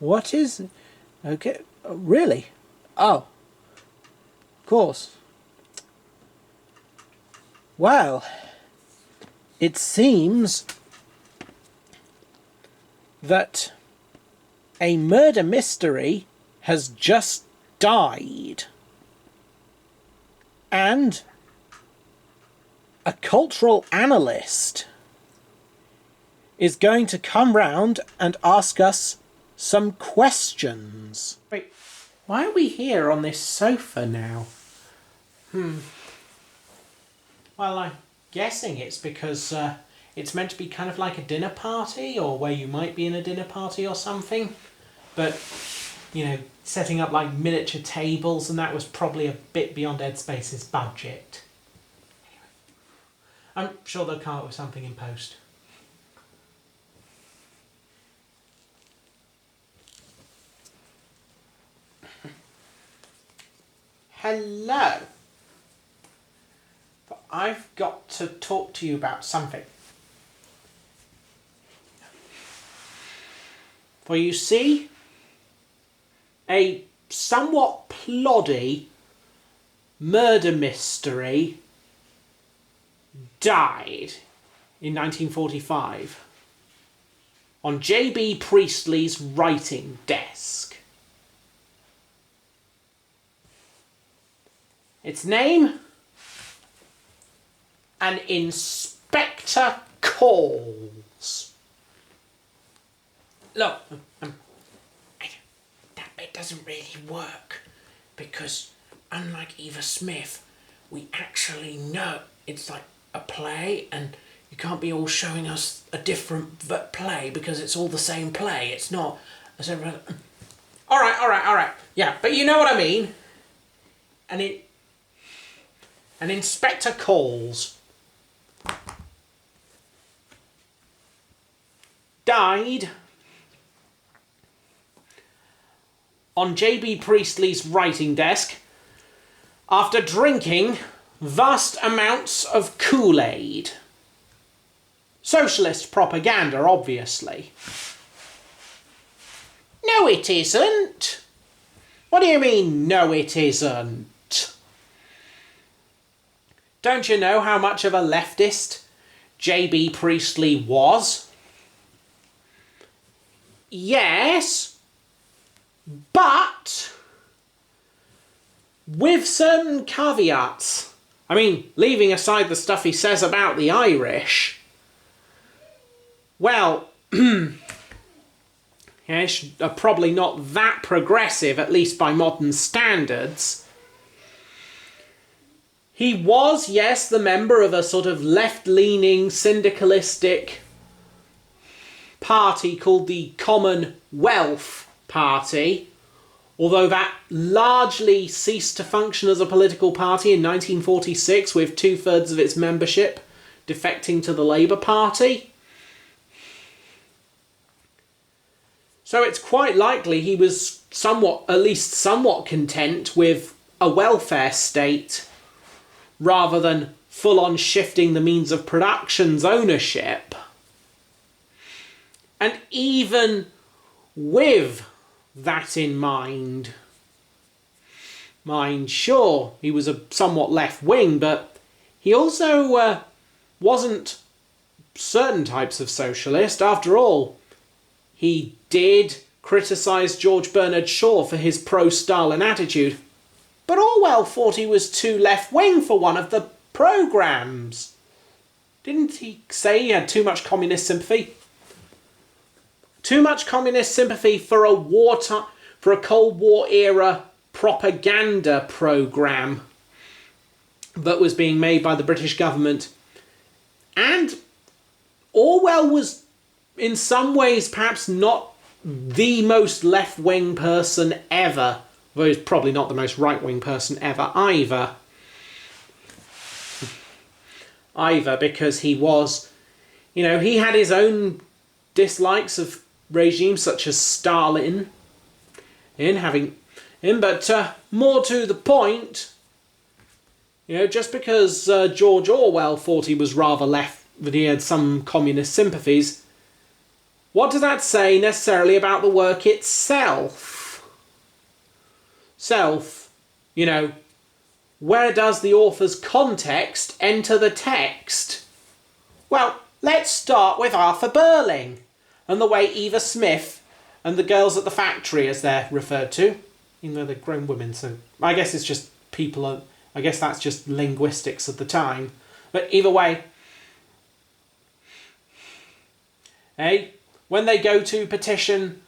What is... Okay, really? Oh, of course. Well, it seems that a murder mystery has just died. And a cultural analyst is going to come round and ask us some questions. Wait, why are we here on this sofa now? Well, I'm guessing it's because it's meant to be kind of like a dinner party, or where you might be in a dinner party or something. But, you know, setting up like miniature tables and that was probably a bit beyond Ed Space's budget. Anyway, I'm sure they'll come up with something in post. Hello. But I've got to talk to you about something. For you see, a somewhat ploddy murder mystery died in 1945 on J.B. Priestley's writing desk. Its name? An Inspector Calls. Look, that bit doesn't really work because, unlike Eva Smith, we actually know it's like a play, and you can't be all showing us a different play because it's all the same play. It's not. All right. Yeah, but you know what I mean. An Inspector Calls. Died on J.B. Priestley's writing desk after drinking vast amounts of Kool-Aid. Socialist propaganda, obviously. No, it isn't. What do you mean, no, it isn't? Don't you know how much of a leftist J.B. Priestley was? Yes, but with certain caveats. I mean, leaving aside the stuff he says about the Irish, well, yes, probably not that progressive, at least by modern standards. He was, yes, the member of a sort of left-leaning, syndicalistic party called the Commonwealth Party, although that largely ceased to function as a political party in 1946, with 2/3 of its membership defecting to the Labour Party. So it's quite likely he was at least somewhat content with a welfare state, rather than full-on shifting the means of production's ownership. And even with that in mind, sure, he was a somewhat left-wing, but he also wasn't certain types of socialist. After all, he did criticise George Bernard Shaw for his pro-Stalin attitude, but Orwell thought he was too left-wing for one of the programmes. Didn't he say he had too much communist sympathy? Too much communist sympathy for a Cold War era propaganda programme that was being made by the British government. And Orwell was, in some ways, perhaps not the most left-wing person ever. Though he's probably not the most right-wing person ever either. Because he was, he had his own dislikes of regimes such as Stalin, but more to the point, just because George Orwell thought he was rather left, that he had some communist sympathies, what does that say necessarily about the work itself? Where does the author's context enter the text? Well, let's start with Arthur Burling and the way Eva Smith and the girls at the factory, as they're referred to, even though they're grown women, so I guess it's just I guess that's just linguistics of the time. But either way, when they go to petition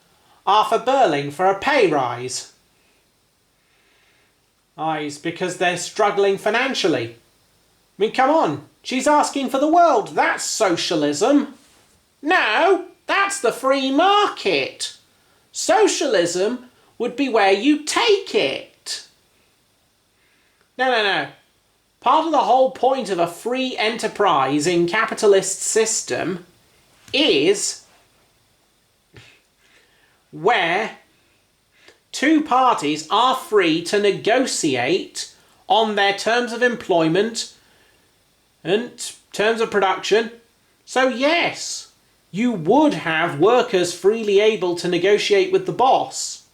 Arthur Burling for a pay rise, because they're struggling financially. I mean, come on, she's asking for the world. That's socialism. No, that's the free market. Socialism would be where you take it. No. Part of the whole point of a free enterprise in capitalist system is where two parties are free to negotiate on their terms of employment and terms of production. So yes, you would have workers freely able to negotiate with the boss.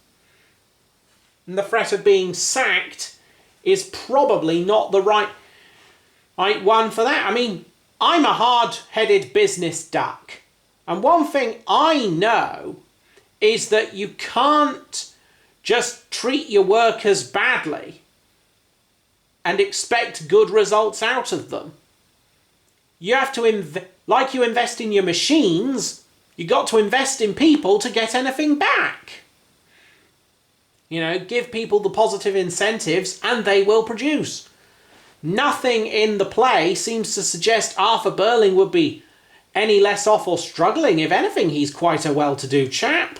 And the threat of being sacked is probably not the right one for that. I mean, I'm a hard-headed business duck. And one thing I know is that you can't just treat your workers badly and expect good results out of them. You have to, like you invest in your machines, you got to invest in people to get anything back. Give people the positive incentives and they will produce. Nothing in the play seems to suggest Arthur Burling would be any less off or struggling. If anything, he's quite a well-to-do chap.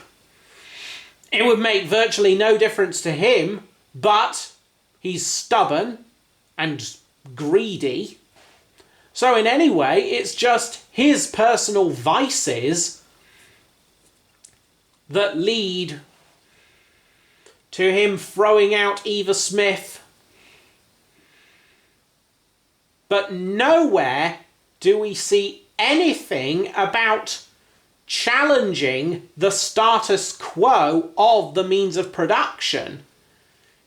It would make virtually no difference to him, but he's stubborn and greedy. So in any way, it's just his personal vices that lead to him throwing out Eva Smith. But nowhere do we see anything about challenging the status quo of the means of production.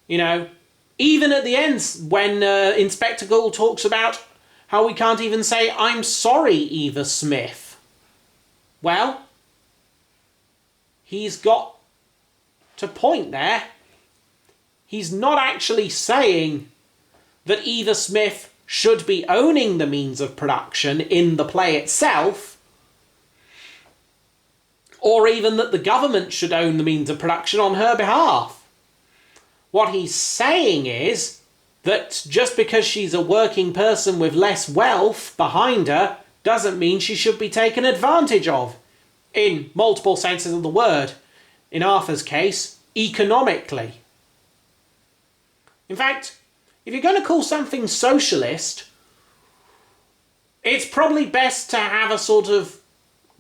Even at the end when Inspector Gould talks about how we can't even say, "I'm sorry, Eva Smith." Well, he's got to point there. He's not actually saying that Eva Smith should be owning the means of production in the play itself, or even that the government should own the means of production on her behalf. What he's saying is that just because she's a working person with less wealth behind her doesn't mean she should be taken advantage of, in multiple senses of the word. In Arthur's case, economically. In fact, if you're going to call something socialist, it's probably best to have a sort of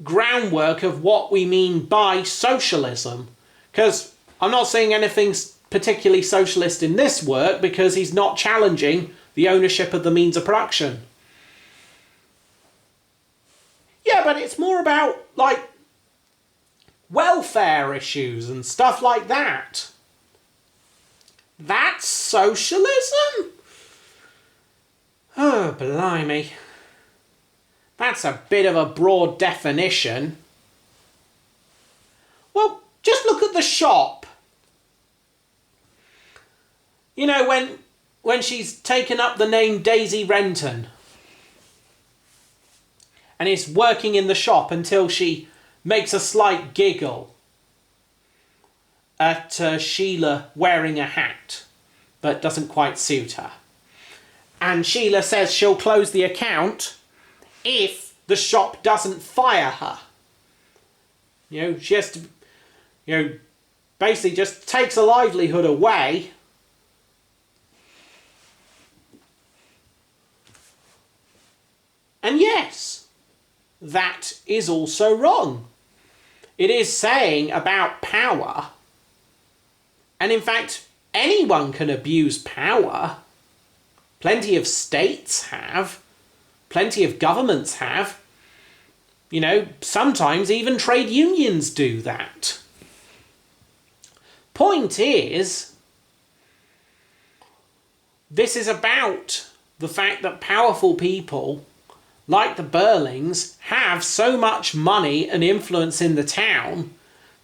groundwork of what we mean by socialism. Because I'm not saying anything's particularly socialist in this work, because he's not challenging the ownership of the means of production. Yeah, but it's more about, welfare issues and stuff like that. That's socialism? Oh, blimey. That's a bit of a broad definition. Well, just look at the shop. When she's taken up the name Daisy Renton and is working in the shop until she makes a slight giggle at Sheila wearing a hat that doesn't quite suit her. And Sheila says she'll close the account if the shop doesn't fire her. She has to, basically just takes a livelihood away. And yes, that is also wrong. It is saying about power, and in fact, anyone can abuse power. Plenty of states have. Plenty of governments have. Sometimes even trade unions do that. Point is, this is about the fact that powerful people like the Burlings have so much money and influence in the town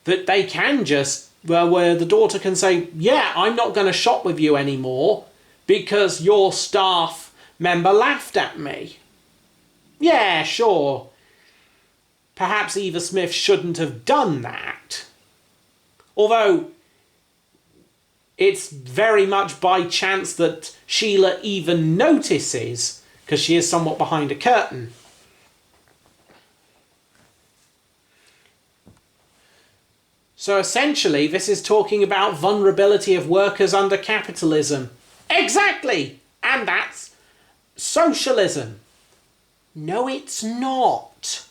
that they can just, where the daughter can say, yeah, I'm not going to shop with you anymore because your staff member laughed at me. Yeah, sure. Perhaps Eva Smith shouldn't have done that. Although it's very much by chance that Sheila even notices, because she is somewhat behind a curtain. So essentially, this is talking about vulnerability of workers under capitalism. Exactly! And that's socialism. No, it's not.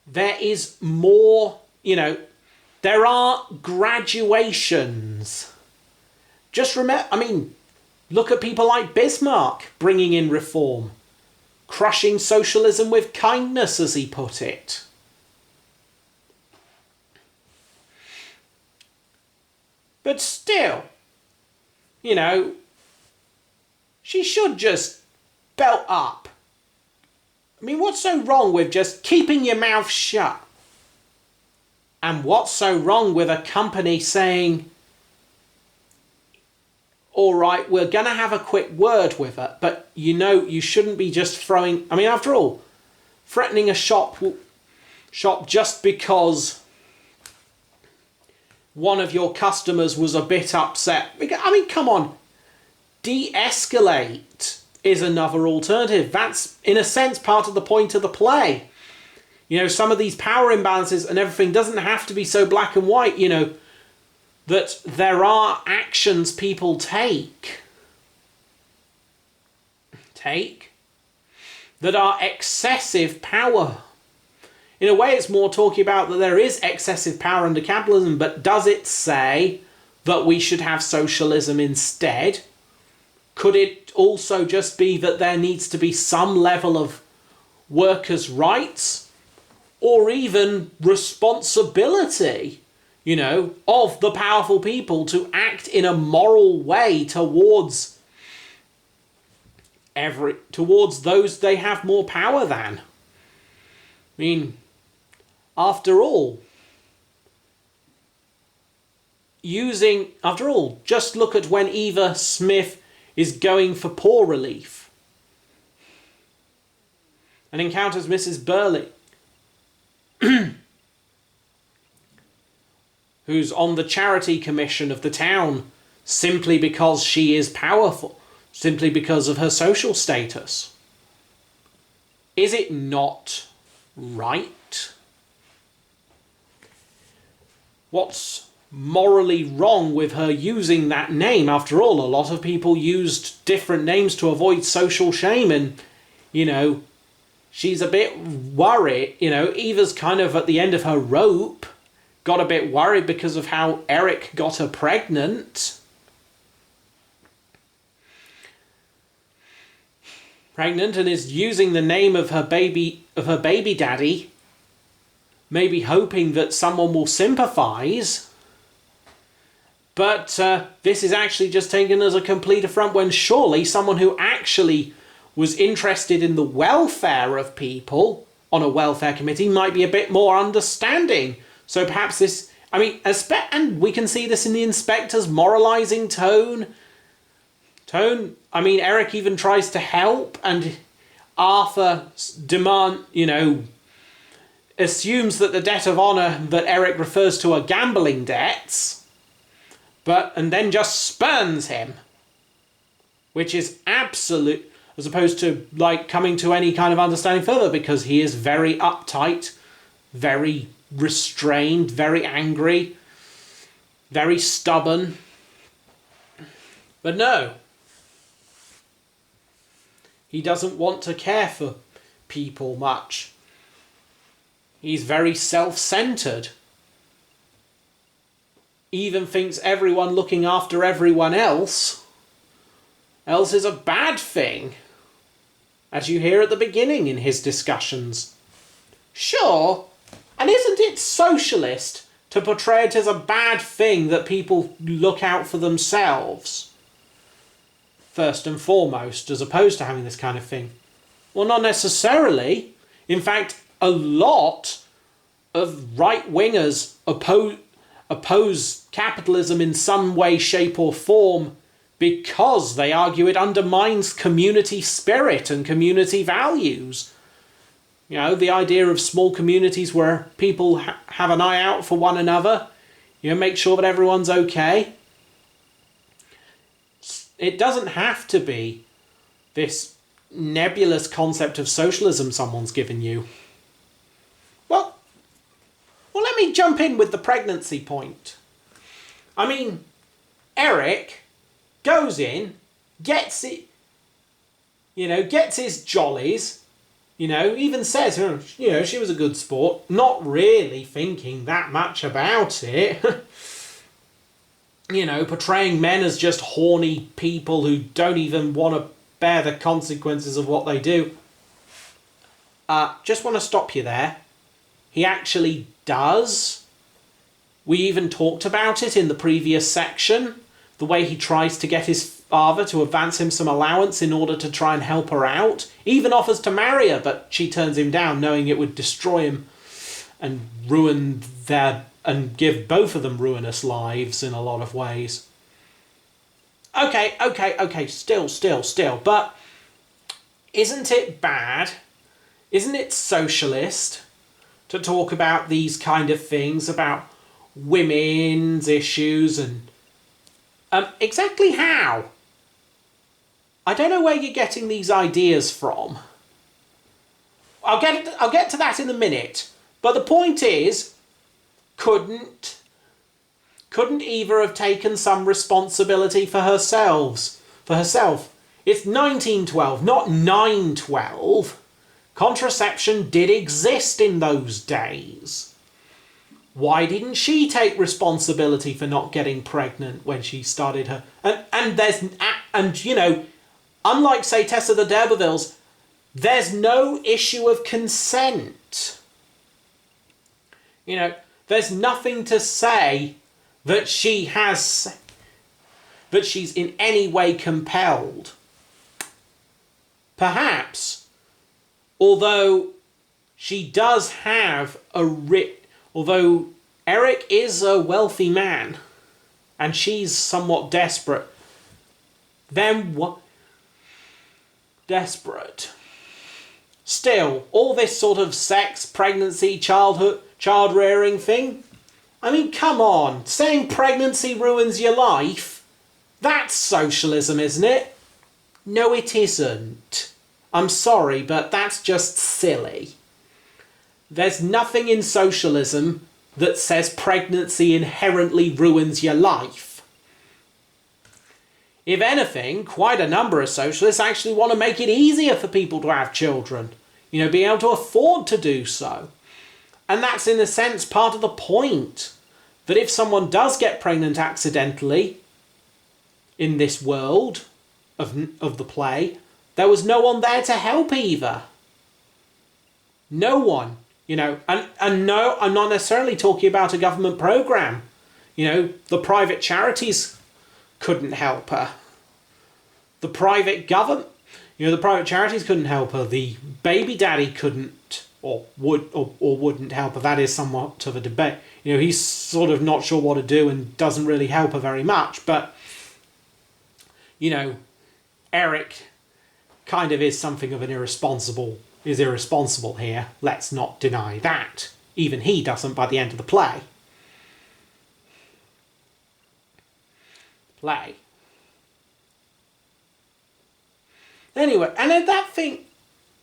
There is more, there are graduations. Just remember, look at people like Bismarck bringing in reform, crushing socialism with kindness, as he put it. But still, she should just belt up. What's so wrong with just keeping your mouth shut? And what's so wrong with a company saying, all right, we're going to have a quick word with her, but you shouldn't be just throwing... after all, threatening a shop just because one of your customers was a bit upset. Come on. De-escalate is another alternative. That's, in a sense, part of the point of the play. Some of these power imbalances and everything doesn't have to be so black and white, that there are actions people take that are excessive power. In a way, it's more talking about that there is excessive power under capitalism, but does it say that we should have socialism instead? Could it also just be that there needs to be some level of workers' rights or even responsibility, of the powerful people to act in a moral way towards those they have more power than? After all, just look at when Eva Smith is going for poor relief and encounters Mrs. Burley, who's on the charity commission of the town simply because she is powerful, simply because of her social status. Is it not right? What's morally wrong with her using that name? After all, a lot of people used different names to avoid social shame, and, she's a bit worried. Eva's kind of at the end of her rope, got a bit worried because of how Eric got her pregnant. And is using the name of her baby daddy, maybe hoping that someone will sympathise. But this is actually just taken as a complete affront, when surely someone who actually was interested in the welfare of people on a welfare committee might be a bit more understanding. So perhaps this... and we can see this in the inspector's moralising tone. Eric even tries to help, and Arthur assumes that the debt of honour that Eric refers to are gambling debts, and then just spurns him, which is absolute, as opposed to coming to any kind of understanding further, because he is very uptight, very restrained, very angry, very stubborn. But no, he doesn't want to care for people much. He's very self-centered. Even thinks everyone looking after everyone else is a bad thing. as you hear at the beginning in his discussions. Sure, and isn't it socialist to portray it as a bad thing that people look out for themselves, first and foremost, as opposed to having this kind of thing? Well, not necessarily. In fact, a lot of right-wingers oppose capitalism in some way, shape or form because they argue it undermines community spirit and community values. You know, the idea of small communities where people have an eye out for one another, you know, make sure that everyone's okay. It doesn't have to be this nebulous concept of socialism someone's given you. Well, let me jump in with the pregnancy point. I mean, Eric goes in, gets it, gets his jollies, even says, she was a good sport, not really thinking that much about it. Portraying men as just horny people who don't even want to bear the consequences of what they do. Just want to stop you there. He actually does. We even talked about it in the previous section. The way he tries to get his father to advance him some allowance in order to try and help her out. Even offers to marry her, but she turns him down, knowing it would destroy him and ruin and give both of them ruinous lives in a lot of ways. Okay, still. But isn't it bad? Isn't it socialist to talk about these kind of things, about women's issues and... exactly how? I don't know where you're getting these ideas from. I'll get to that in a minute. But the point is, couldn't Eva have taken some responsibility for herself? It's 1912, not 912. Contraception did exist in those days. Why didn't she take responsibility for not getting pregnant when she started her... unlike, say, Tessa the d'Urbervilles, there's no issue of consent. There's nothing to say that she's in any way compelled. Perhaps, although Eric is a wealthy man and she's somewhat desperate, then what? Desperate. Still, all this sort of sex, pregnancy, child rearing thing, I mean, come on, saying pregnancy ruins your life, that's socialism, isn't it? No, it isn't. I'm sorry, but that's just silly. There's nothing in socialism that says pregnancy inherently ruins your life. If anything, quite a number of socialists actually want to make it easier for people to have children. Being able to afford to do so. And that's, in a sense, part of the point. That if someone does get pregnant accidentally in this world of the play, there was no one there to help Eva. No one. And no, I'm not necessarily talking about a government program. The private charities couldn't help her. The private charities couldn't help her. The baby daddy couldn't, or wouldn't help her. That is somewhat of a debate. He's sort of not sure what to do and doesn't really help her very much. But, Eric kind of is something of an irresponsible here. Let's not deny that. Even he doesn't by the end of the play. Anyway, and then that thing,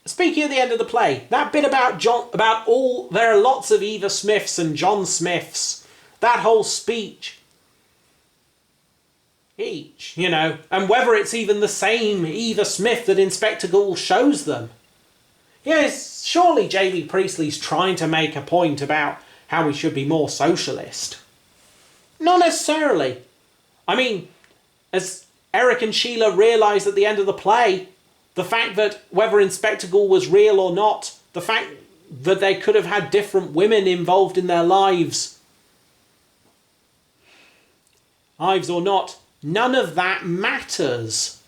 speaking of the end of the play, that bit about there are lots of Eva Smiths and John Smiths, that whole speech, and whether it's even the same Eva Smith that Inspector Gould shows them. Yes, surely J.B. Priestley's trying to make a point about how we should be more socialist. Not necessarily. I mean, as Eric and Sheila realise at the end of the play, the fact that whether Inspectacle was real or not, the fact that they could have had different women involved in their lives or not, none of that matters.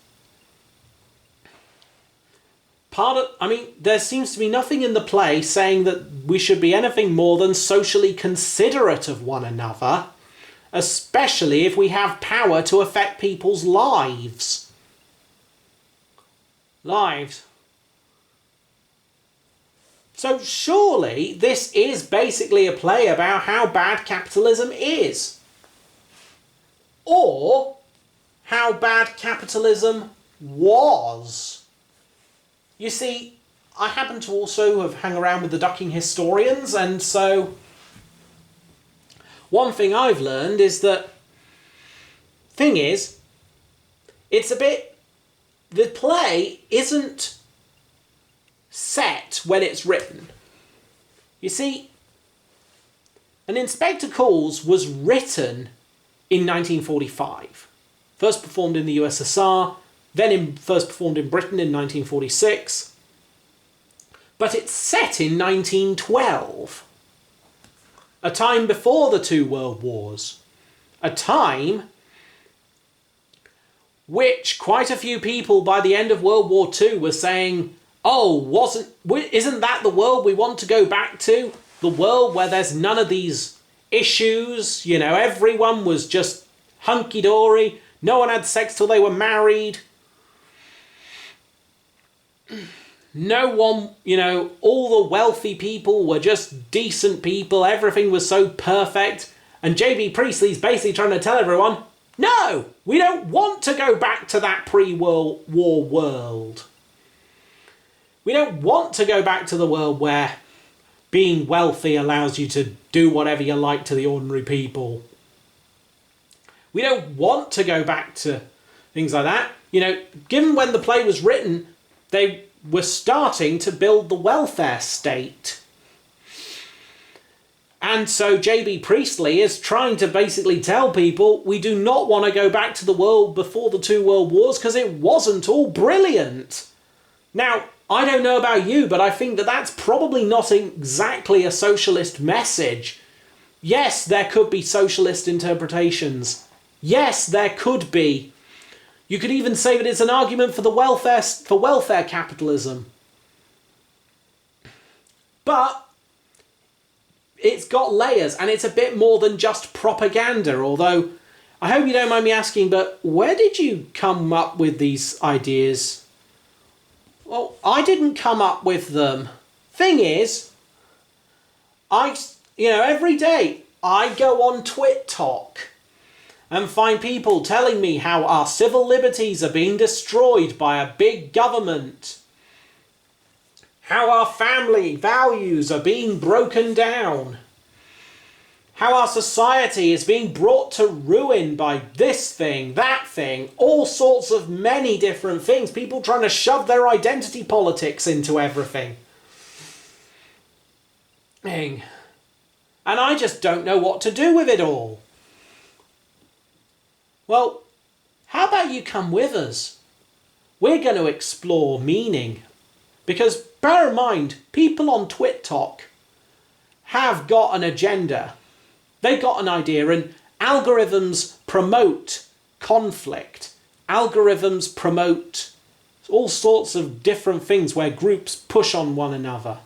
There seems to be nothing in the play saying that we should be anything more than socially considerate of one another, especially if we have power to affect people's lives. So surely this is basically a play about how bad capitalism is. Or how bad capitalism was. You see, I happen to also have hung around with the ducking historians, and so one thing I've learned is that the play isn't set when it's written. You see, An Inspector Calls was written in 1945. First performed in the USSR, then first performed in Britain in 1946. But it's set in 1912. A time before the two world wars. A time which quite a few people by the end of World War II were saying, isn't that the world we want to go back to? The world where there's none of these issues, everyone was just hunky-dory, no one had sex till they were married. No one, all the wealthy people were just decent people, everything was so perfect. And J.B. Priestley's basically trying to tell everyone, no, we don't want to go back to that pre-World War world. We don't want to go back to the world where being wealthy allows you to do whatever you like to the ordinary people. We don't want to go back to things like that. Given when the play was written, they were starting to build the welfare state. And so J.B. Priestley is trying to basically tell people we do not want to go back to the world before the two world wars because it wasn't all brilliant. Now, I don't know about you, but I think that that's probably not exactly a socialist message. Yes, there could be socialist interpretations. Yes, there could be. You could even say that it's an argument for welfare capitalism. But it's got layers, and it's a bit more than just propaganda, although I hope you don't mind me asking, but where did you come up with these ideas? Well, I didn't come up with them. Thing is, every day I go on TwitTok and find people telling me how our civil liberties are being destroyed by a big government. How our family values are being broken down. How our society is being brought to ruin by this thing, that thing, all sorts of many different things. People trying to shove their identity politics into everything. And I just don't know what to do with it all. Well, how about you come with us? We're going to explore meaning. Because bear in mind, people on TwitTok have got an agenda. They've got an idea, and algorithms promote conflict. Algorithms promote all sorts of different things where groups push on one another.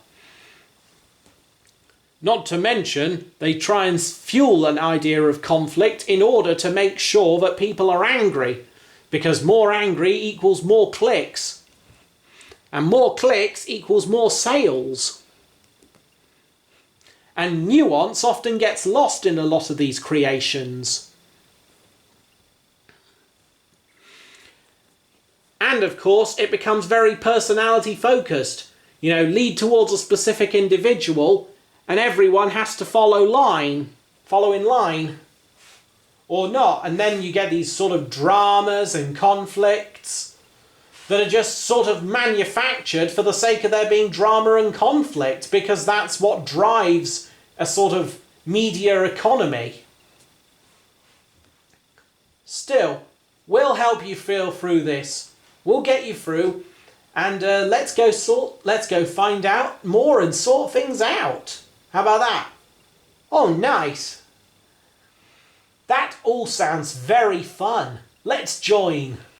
Not to mention, they try and fuel an idea of conflict in order to make sure that people are angry, because more angry equals more clicks, and more clicks equals more sales. And nuance often gets lost in a lot of these creations. And of course, it becomes very personality focused. Lead towards a specific individual, and everyone has to follow in line, or not. And then you get these sort of dramas and conflicts that are just sort of manufactured for the sake of there being drama and conflict, because that's what drives a sort of media economy. Still, we'll help you feel through this. We'll get you through, and let's go find out more and sort things out. How about that? Oh, nice. That all sounds very fun. Let's join.